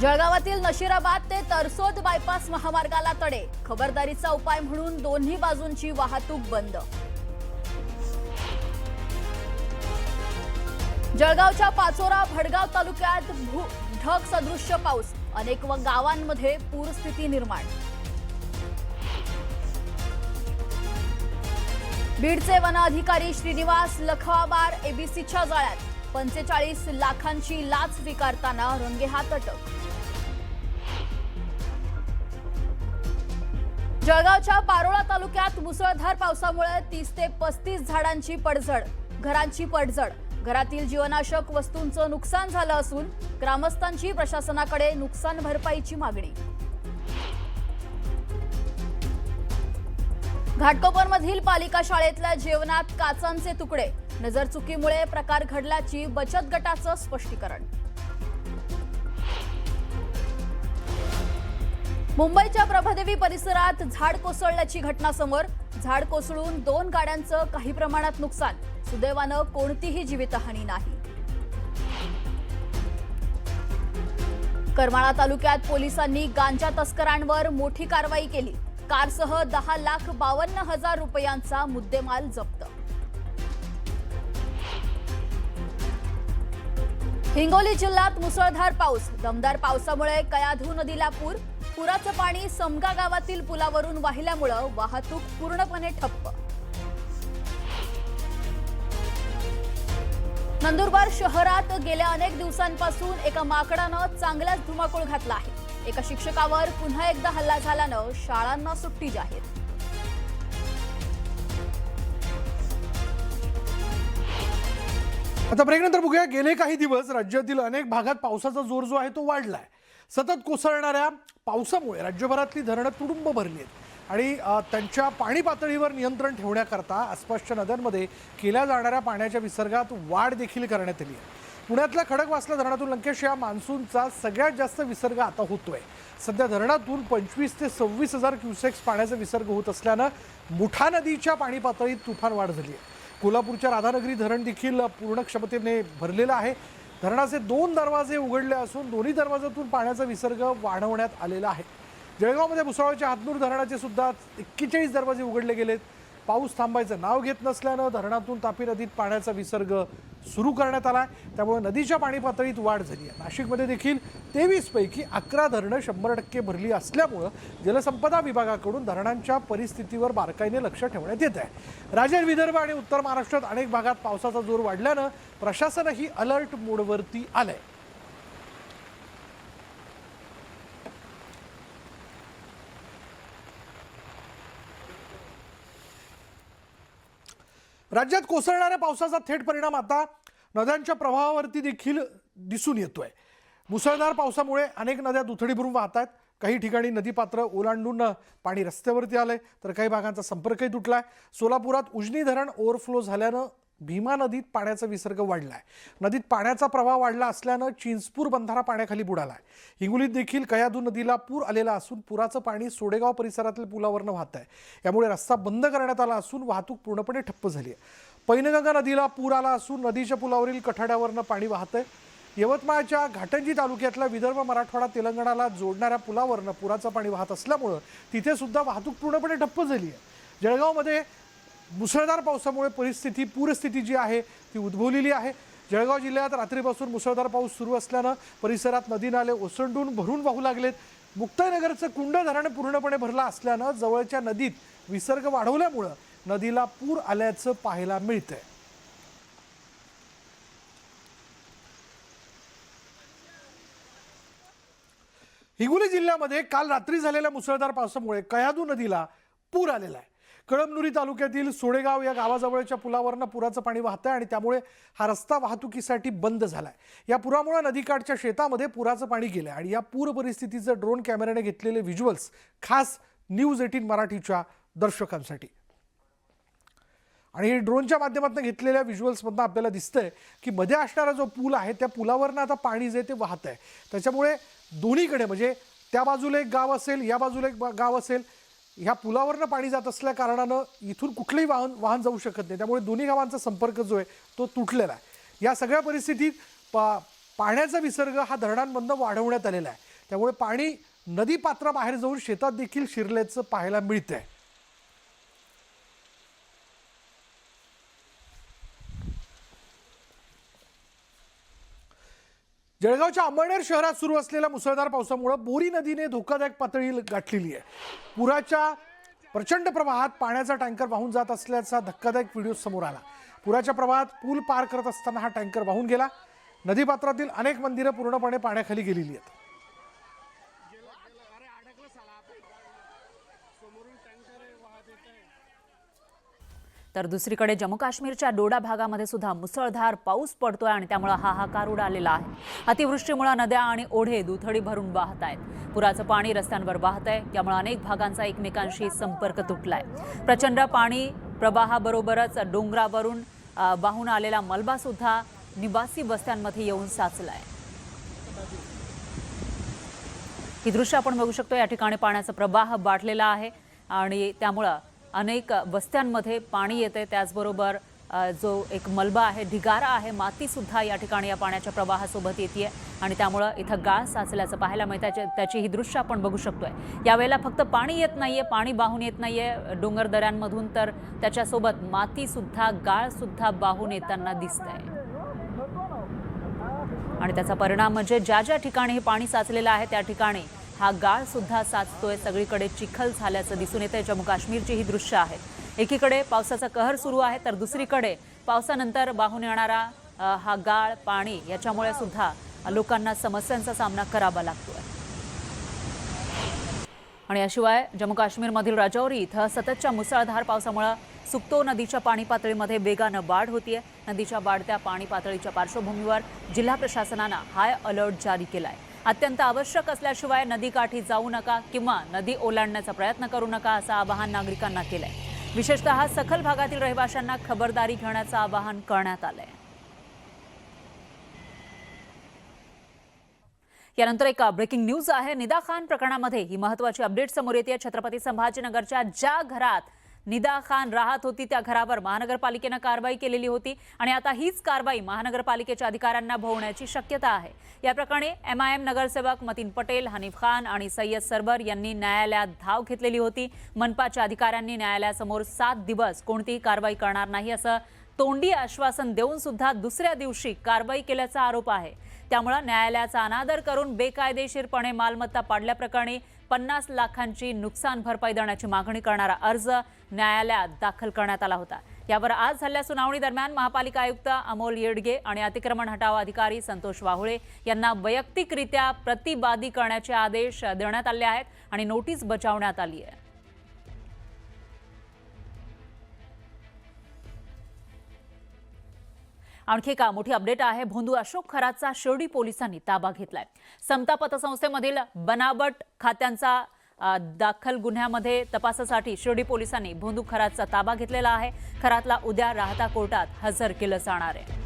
जळगावातील नशिराबाद ते तरसोद बायपास महामार्गाला तडे, खबरदारीचा उपाय म्हणून दोन्ही बाजूंची वाहतूक बंद। जळगावच्या पाचोरा भडगाव तालुक्यात ढग सदृश्य पाऊस, अनेक गावांमध्ये पूरस्थिती निर्माण। बीडचे वन अधिकारी श्रीनिवास लखवाबार एबीसीच्या जाळ्यात, 45 लाखांची लाच स्वीकारताना रंगेहात अटक। जळगावच्या पारोळा तालुक्यात मुसळधार पावसामुळे 30 ते 35 झाडांची पडझड, घरांची पडझड, घरातील जीवनावश्यक वस्तूंचं नुकसान झालं असून ग्रामस्थांची प्रशासनाकडे नुकसान भरपाईची मागणी। घाटकोपरमधील पालिका शाळेतल्या जेवणात काचांचे तुकडे, नजरचुकीमुळे प्रकार घडल्याची बचत गटाचं स्पष्टीकरण। मुंबईच्या प्रभादेवी परिसरात झाड कोसळल्याची घटना समोर, झाड कोसळून 2 गाड्यांचं काही प्रमाणात नुकसान, सुदैवानं कोणतीही जीवितहानी नाही। करमाळा तालुक्यात पोलिसांनी गांजा तस्करांवर मोठी कारवाई केली, कारसह 10,52,000 रुपयांचा मुद्देमाल जप्त। हिंगोली जिल्ह्यात मुसळधार पाऊस, दमदार पावसामुळे कयाधू नदीला पूर, पुराचं पाणी समगा गावातील पुलावरून वाहिल्यामुळे वाहतूक पूर्णपणे ठप्प। नंदुरबार शहरात गेल्या अनेक दिवसांपासून एका माकडानं चांगलाच धुमाकूळ घातला आहे। एका शिक्षकावर पुन्हा एकदा हल्ला झाल्यानं शाळांना सुट्टी जाहीर। आता ब्रेकनंतर बघूया, गेले काही दिवस राज्यातील अनेक भागात पावसाचा जोर जो आहे तो वाढलाय। सतत कोसळणाऱ्या पावसामुळे राज्यभरातली धरणं तुडुंब भरली आहेत आणि त्यांच्या पाणी पातळीवर नियंत्रण ठेवण्याकरता आसपासच्या नद्यांमध्ये केल्या जाणाऱ्या पाण्याच्या विसर्गात वाढ देखील करण्यात आली आहे। पुण्यातल्या खडकवासला धरणातून लंकेश या मान्सूनचा सगळ्यात जास्त विसर्ग आता होतोय। सध्या धरणातून 25 ते 26,000 क्युसेक्स पाण्याचा विसर्ग होत असल्यानं मुठा नदीच्या पाणी पातळीत तुफान वाढ झाली आहे। कोल्हापूरच्या राधानगरी धरण देखील पूर्ण क्षमतेने भरलेलं आहे। धरणाचे 2 दरवाजे उघडले असून दोन्ही दरवाजातून पाण्याचा विसर्ग वाढवण्यात आलेला आहे। जळगावमध्ये भुसावळच्या हातनूर धरणाचे सुद्धा 41 दरवाजे उघडले गेलेत। पाऊस थांबायचं नाव घेत नसल्यानं धरणातून तापी नदीत पाण्याचा विसर्ग सुरू करण्यात आला, त्यामुळे नदीच्या पाणी पातळीत वाढ झाली आहे। नाशिकमध्ये देखील 23 पैकी 11 धरणं 100% भरली असल्यामुळे जलसंपदा विभागाकडून धरणांच्या परिस्थितीवर बारकाईने लक्ष ठेवण्यात येत आहे। राज्यात विदर्भ आणि उत्तर महाराष्ट्रात अनेक भागात पावसाचा जोर वाढल्यानं प्रशासनही अलर्ट मोडवरती आलंय। राज्यात कोसळणाऱ्या पावसाचा थेट परिणाम आता नद्यांच्या प्रवाहावरती देखील दिसून येतोय। मुसळधार पावसामुळे अनेक नद्या दुथडी भरून वाहत आहेत। काही ठिकाणी नदीपात्र ओलांडून पाणी रस्त्यावरती आलंय, तर काही भागांचा संपर्कही तुटलाय। सोलापुरात उजनी धरण ओव्हरफ्लो झाल्यानं भीमा नदीत पाण्याचा विसर्ग वाढलाय। नदीत पाण्याचा प्रवाह वाढला असल्यानं चिंचपूर बंधारा पाण्याखाली बुडालाय। हिंगोलीत देखील कयाधू नदीला पूर आलेला असून पुराचं पाणी सोडेगाव परिसरातील पुलावरनं वाहत आहे। यामुळे रस्ता बंद करण्यात आला असून वाहतूक पूर्णपणे ठप्प झाली आहे। पैनगंगा नदीला पूर आला असून नदीच्या पुलावरील कठाड्यावरनं पाणी वाहतंय। यवतमाळच्या घाटंजी तालुक्यातल्या विदर्भ मराठवाडा तेलंगणाला जोडणाऱ्या पुलावरनं पुराचं पाणी वाहत असल्यामुळे तिथे सुद्धा वाहतूक पूर्णपणे ठप्प झाली आहे। जळगावमध्ये मुसळधार पावसामुळे पूरस्थिती जी आहे ती उद्भवलेली आहे। जळगाव जिल्ह्यात रात्रीपासून मुसळधार पाऊस सुरू असल्यानं परिसरात नदी नाले ओसंडून भरून वाहू लागलेत। मुक्ताईनगरचं कुंड धरण पूर्णपणे भरलं असल्यानं जवळच्या नदीत विसर्ग वाढवल्यामुळे नदीला पूर आल्याचं पाहायला मिळतंय। हिंगोली जिल्ह्यामध्ये काल रात्री झालेल्या मुसळधार पावसामुळे कयाधू नदीला पूर आलेला आहे। कळमनुरी तालुक्यातील सोडेगाव या गावाजवळच्या पुलावरनं पुराचं पाणी वाहतंय आणि त्यामुळे हा रस्ता वाहतुकीसाठी बंद झालाय। या पुरामुळे नदीकाठच्या शेतामध्ये पुराचं पाणी गेलंय आणि या पूर परिस्थितीचं ड्रोन कॅमेऱ्याने घेतलेले व्हिज्युअल्स खास न्यूज 18 मराठीच्या दर्शकांसाठी। आणि हे ड्रोनच्या माध्यमातून घेतलेल्या व्हिज्युअल्समधून आपल्याला दिसतंय की मध्ये असणारा जो पूल आहे त्या पुलावरनं आता पाणी जे ते वाहत आहे। त्याच्यामुळे दोन्हीकडे म्हणजे त्या बाजूला एक गाव असेल, या बाजूला एक गाव असेल, ह्या पुलावरनं पाणी जात असल्या कारणानं इथून कुठलंही वाहन जाऊ शकत नाही। त्यामुळे दोन्ही गावांचा संपर्क जो आहे तो तुटलेला आहे। या सगळ्या परिस्थितीत पाण्याचा विसर्ग हा धरणांमधून वाढवण्यात आलेला आहे। त्यामुळे पाणी नदी पात्राबाहेर जाऊन शेतात देखील शिरल्याचं पाहायला मिळतंय. जळगावच्या अंबरनेर शहरात सुरू असलेल्या मुसळधार पावसामुळे बोरी नदीने धोकादायक पातळी गाठलेली आहे. पुराच्या प्रचंड प्रवाहात पाण्याचा टँकर वाहून जात असल्याचा धक्कादायक व्हिडिओ समोर आला. पुराच्या प्रवाहात पूल पार करत असताना हा टँकर वाहून गेला. नदीपात्रातील अनेक मंदिरं पूर्णपणे पाण्याखाली गेलेली आहेत. तर दुसरीकडे जम्मू काश्मीरच्या डोडा भागामध्ये सुद्धा मुसळधार पाऊस पडतोय आणि त्यामुळे हाहाकार उडालेला आहे. अतिवृष्टीमुळे नद्या आणि ओढे दुथडी भरून वाहत आहेत. पुराचं पाणी रस्त्यांवर वाहत आहे, त्यामुळे अनेक भागांचा एकमेकांशी संपर्क तुटलाय. प्रचंड पाणी प्रवाहाबरोबरच डोंगरावरून वाहून आलेला मलबा सुद्धा निवासी वस्त्यांमध्ये येऊन साचलाय. ही दृश्य आपण बघू शकतो. या ठिकाणी पाण्याचा प्रवाह वाढलेला आहे आणि त्यामुळे अनेक वस्त्यांमध्ये पाणी येते. त्याचबरोबर जो एक मलबा आहे, ढिगारा आहे, माती सुद्धा या ठिकाणी या पाण्याच्या प्रवाहासोबत येते आणि त्यामुळे इथं गाळ साचल्याचं पाहायला मिळतं. त्याची ही दृश्य आपण बघू शकतोय. यावेळेला फक्त पाणी येत नाहीये, पाणी वाहून येत नाहीये डोंगर दऱ्यांमधून, तर त्याच्यासोबत माती सुद्धा, गाळ सुद्धा वाहून येताना दिसतंय. आणि त्याचा परिणाम म्हणजे ज्या ज्या ठिकाणी हे पाणी साचलेलं आहे त्या ठिकाणी हा गाळ सुद्धा साचतोय. सगळीकडे चिखल झाल्याचं दिसून येतंय. जम्मू काश्मीरची ही दृश्य आहेत. एकीकडे पावसाचा कहर सुरू आहे, तर दुसरीकडे पावसानंतर वाहून येणारा हा गाळ, पाणी याच्यामुळे सुद्धा लोकांना समस्यांचा सामना करावा लागतोय. आणि याशिवाय जम्मू काश्मीरमधील राजौरी इथं सततच्या मुसळधार पावसामुळे सुक्तो नदीच्या पाणी पातळीमध्ये वेगानं वाढ होतीये. नदीच्या वाढत्या पाणी पातळीच्या पार्श्वभूमीवर जिल्हा प्रशासनानं हाय अलर्ट जारी केलाय. अत्यंत आवश्यक असल्याशिवाय नदीकाठी जाऊ नका किंवा नदी ओलांडण्याचा प्रयत्न करू नका असं आवाहन नागरिकांना केलंय. विशेषतः सखल भागातील रहिवाशांना खबरदारी घेण्याचं आवाहन करण्यात आलंय. यानंतर एक ब्रेकिंग न्यूज आहे. निदा खान प्रकरणामध्ये ही महत्त्वाची अपडेट समोर येते. छत्रपती संभाजीनगरच्या ज्या घरात निदा खान राहत होती त्या घरावर महानगरपालिकेनं कारवाई केलेली होती आणि आता हीच कारवाई महानगरपालिकेच्या अधिकाऱ्यांना भोवण्याची शक्यता आहे. या प्रकरणी MIM नगरसेवक मतीन पटेल, हनीफ खान आणि सय्यद सरवर यांनी न्यायालयात धाव घेतलेली होती. मनपाच्या अधिकाऱ्यांनी न्यायालयासमोर 7 दिवस कोणतीही कारवाई करणार नाही असं तोंडी आश्वासन देऊन सुद्धा दुसऱ्या दिवशी कारवाई केल्याचा आरोप आहे. त्यामुळे न्यायालयाचा अनादर करून बेकायदेशीरपणे मालमत्ता पाडल्याप्रकरणी 50 लाखांची नुकसान भरपाई देण्याची मागणी करणारा अर्ज न्यायालयात दाखल करण्यात आला होता. यावर आज झालेल्या सुनावणी दरम्यान महापालिका आयुक्त अमोल येडगे आणि अतिक्रमण हटाव अधिकारी संतोष वाहुळे यांना वैयक्तिकरित्या प्रतिवादी करण्याचे आदेश देण्यात आले आहेत आणि नोटीस बजावण्यात आली आहे. आणखी एक मोठी अपडेट आहे. भोंदू अशोक खरातचा शिर्डी पोलिसांनी ताबा घेतलाय. समता पतसंस्थेमधील बनावट खात्यांचा दाखल गुन्ह्यामध्ये तपासासाठी शिर्डी पोलिसांनी भोंदू खरातचा ताबा घेतलेला आहे. खरातला उद्या राहता कोर्टात हजर केलं जाणार आहे.